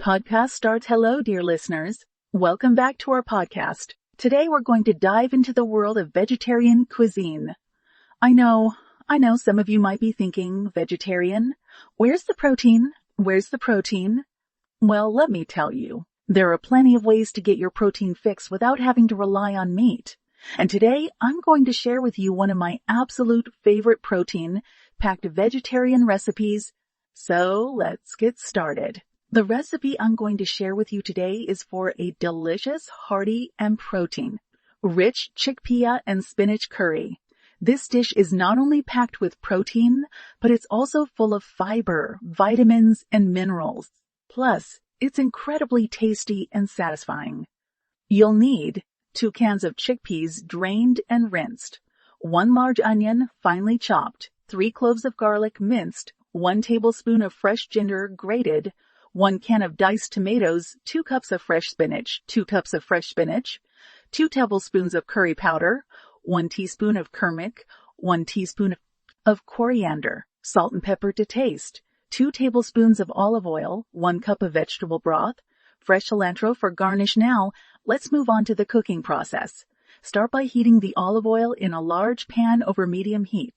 podcast starts. Hello, dear listeners. Welcome back to our podcast. Today we're going to dive into the world of vegetarian cuisine. I know some of you might be thinking, vegetarian? Where's the protein? Where's the protein? Well, let me tell you, there are plenty of ways to get your protein fix without having to rely on meat. And today I'm going to share with you one of my absolute favorite protein-packed vegetarian recipes. So let's get started. The recipe I'm going to share with you today is for a delicious, hearty, and protein-rich chickpea and spinach curry. This dish is not only packed with protein, but it's also full of fiber, vitamins, and minerals. Plus, it's incredibly tasty and satisfying. You'll need 2 cans of chickpeas drained and rinsed, 1 large onion finely chopped, 3 cloves of garlic minced, 1 tablespoon of fresh ginger grated, 1 can of diced tomatoes, 2 cups of fresh spinach, 2 cups of fresh spinach, 2 tablespoons of curry powder, 1 teaspoon of turmeric, 1 teaspoon of coriander, salt and pepper to taste, 2 tablespoons of olive oil, 1 cup of vegetable broth, fresh cilantro for garnish. Now, let's move on to the cooking process. Start by heating the olive oil in a large pan over medium heat.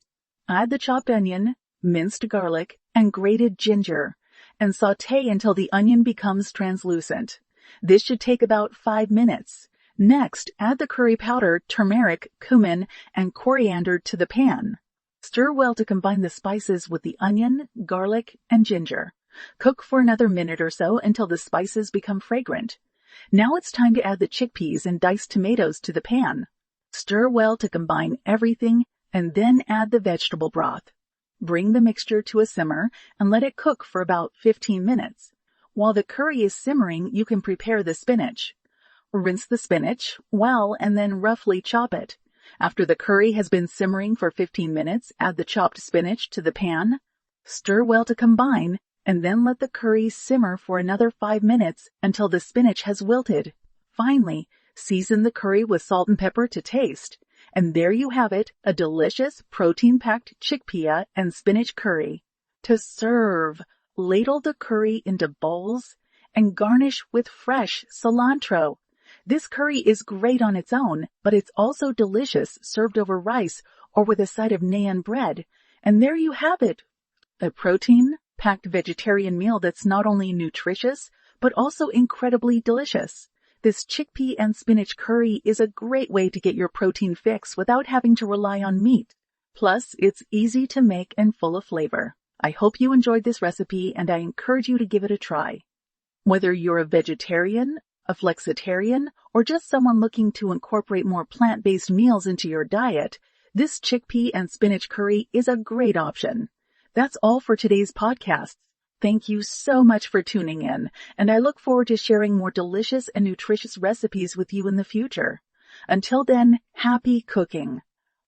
Add the chopped onion, minced garlic, and grated ginger, and sauté until the onion becomes translucent. This should take about 5 minutes. Next, add the curry powder, turmeric, cumin, and coriander to the pan. Stir well to combine the spices with the onion, garlic, and ginger. Cook for another minute or so until the spices become fragrant. Now it's time to add the chickpeas and diced tomatoes to the pan. Stir well to combine everything, and then add the vegetable broth. Bring the mixture to a simmer and let it cook for about 15 minutes. While the curry is simmering, you can prepare the spinach. Rinse the spinach well and then roughly chop it. After the curry has been simmering for 15 minutes, add the chopped spinach to the pan. Stir well to combine, and then let the curry simmer for another 5 minutes until the spinach has wilted. Finally, season the curry with salt and pepper to taste. And there you have it, a delicious protein-packed chickpea and spinach curry. To serve, ladle the curry into bowls and garnish with fresh cilantro. This curry is great on its own, but it's also delicious served over rice or with a side of naan bread. And there you have it, a protein-packed vegetarian meal that's not only nutritious, but also incredibly delicious. This chickpea and spinach curry is a great way to get your protein fix without having to rely on meat. Plus, it's easy to make and full of flavor. I hope you enjoyed this recipe, and I encourage you to give it a try. Whether you're a vegetarian, a flexitarian, or just someone looking to incorporate more plant-based meals into your diet, this chickpea and spinach curry is a great option. That's all for today's podcast. Thank you so much for tuning in, and I look forward to sharing more delicious and nutritious recipes with you in the future. Until then, happy cooking.